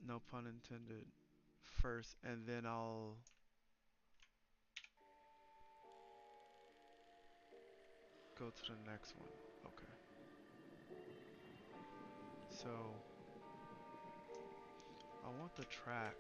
no pun intended, first, and then I'll go to the next one. Okay. So, I want the track.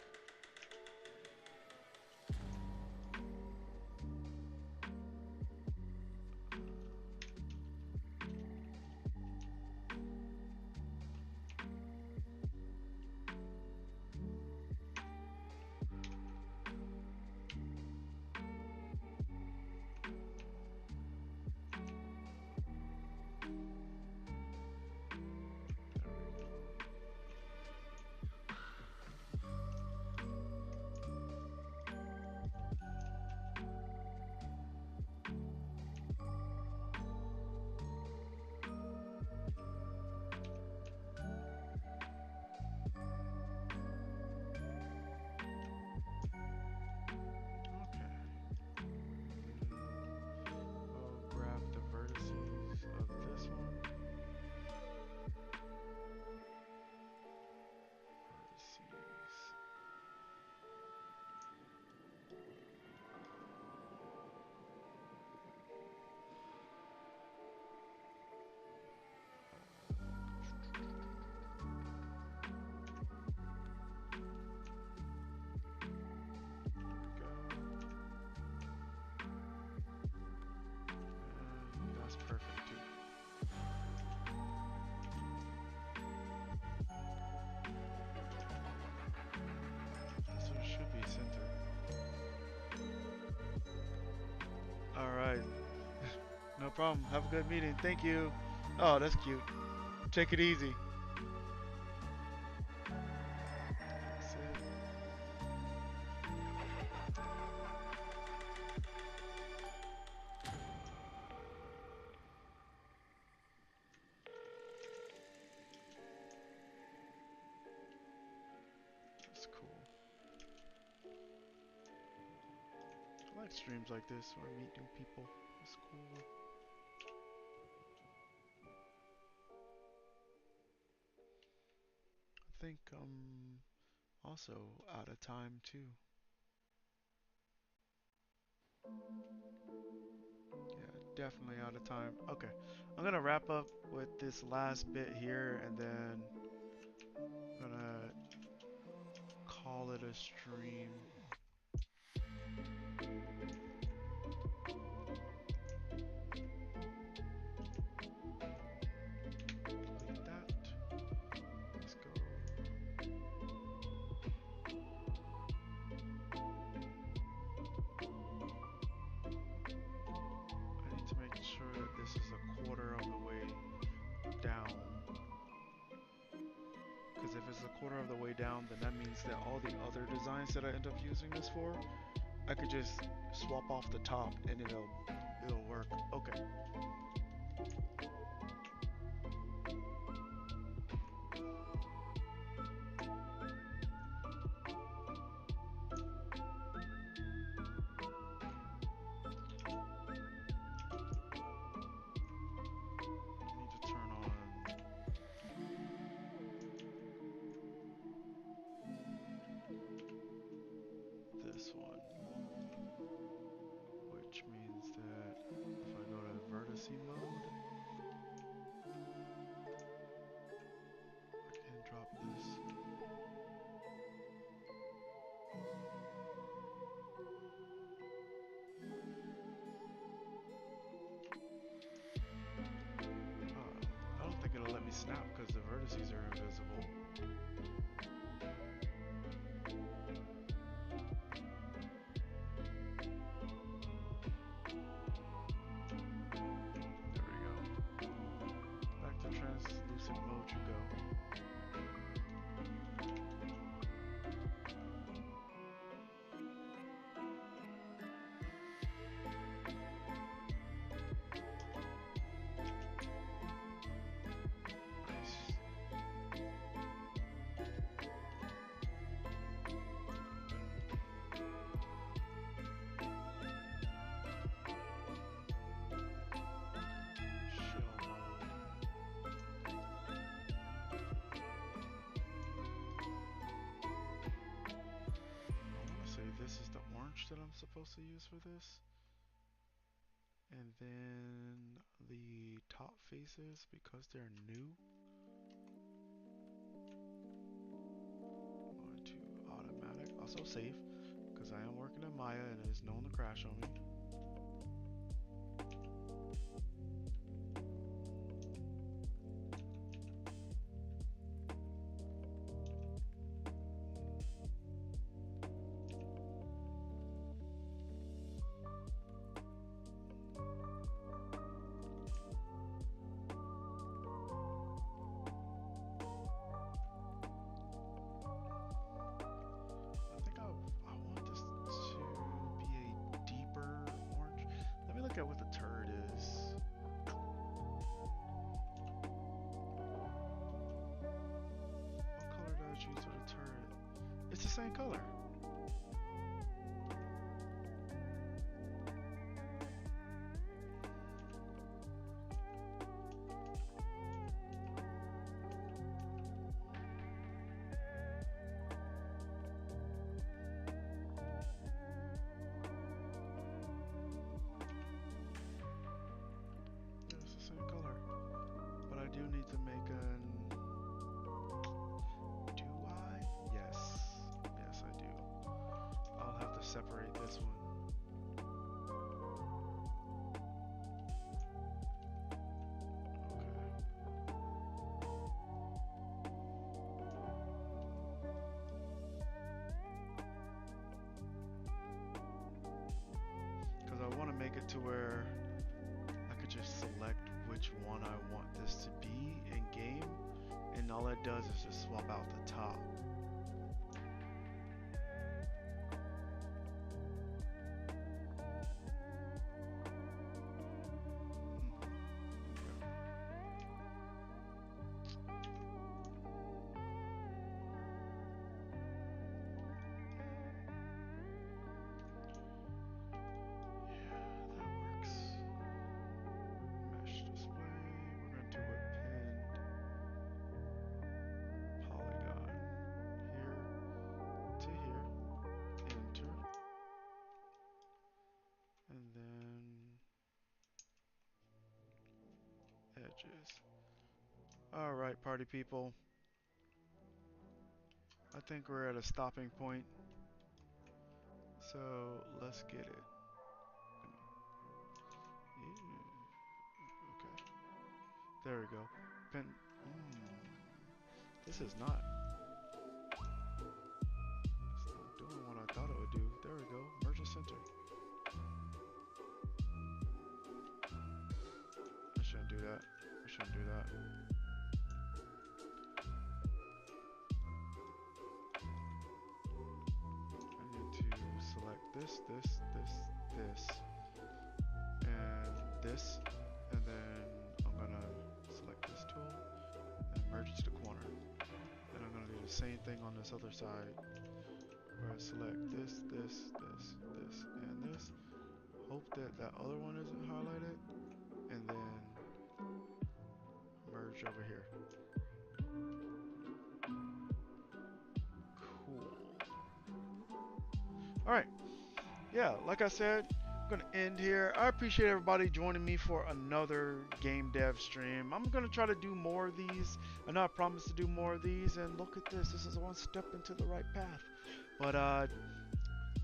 problem. Have a good meeting. Thank you. Oh, that's cute. Take it easy. That's it. That's cool. I like streams like this where I meet new people. It's cool. I think I'm also out of time too. Yeah, definitely out of time. Okay, I'm gonna wrap up with this last bit here and then I'm gonna call it a stream. Delete that. Let's go. I need to make sure that this is a quarter of the way down. Because if it's a quarter of the way down, then that means that all the other designs that I end up using this for, I could just swap off the top and it'll work. Okay. I need to turn on this one, which means that if I go to vertice mode, I can drop this. I don't think it'll let me snap because the vertices are invisible. There we go. Back to translucent mode you go. Nice. Shell mode. I want to say this is the orange that I'm supposed to use for this. And then the top faces, because they're new, going to automatic. Also save, because I am working in Maya and it is known to crash on me. I think I want this to be a deeper orange. Let me look at what the turret is. What color did I choose for the turret? It's the same color. Yeah, it's the same color. But I do need to make an... Do I? Yes. Yes, I do. I'll have to separate this one. Because I want to make it to where I could just select which one I want this to be in game, and all it does is just swap out the top. Alright, party people. I think we're at a stopping point. So let's get it. Okay. There we go. Pin. This is not. It's not doing what I thought it would do. There we go. Merge the center. I shouldn't do that. I shouldn't do that. This, and this, and then I'm gonna select this tool and merge it to the corner. Then I'm gonna do the same thing on this other side, where I select this, and this. Hope that that other one isn't highlighted, and then merge over here. Cool. All right. Yeah, like I said, I'm gonna end here. I appreciate everybody joining me for another game dev stream. I'm gonna try to do more of these. I know I promised to do more of these, and look at this. This is one step into the right path. But I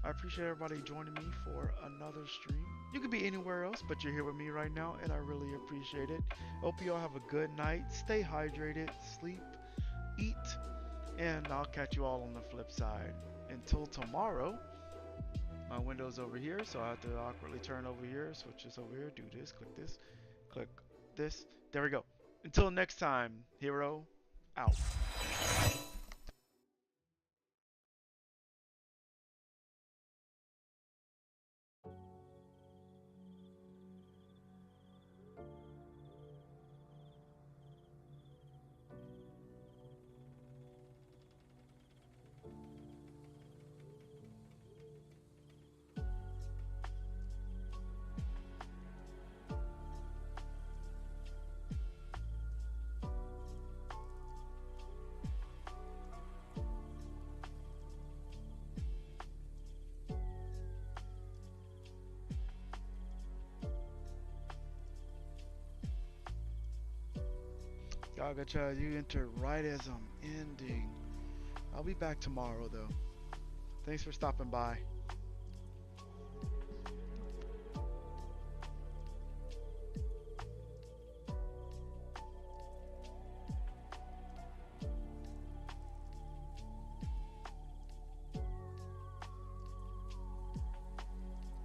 appreciate everybody joining me for another stream. You could be anywhere else, but you're here with me right now, and I really appreciate it. Hope you all have a good night. Stay hydrated, sleep, eat, and I'll catch you all on the flip side. Until tomorrow. My window's over here, so I have to awkwardly turn over here, switch this over here, do this, click this. There we go. Until next time, Hero out. Yagacha, you entered right as I'm ending. I'll be back tomorrow though. Thanks for stopping by.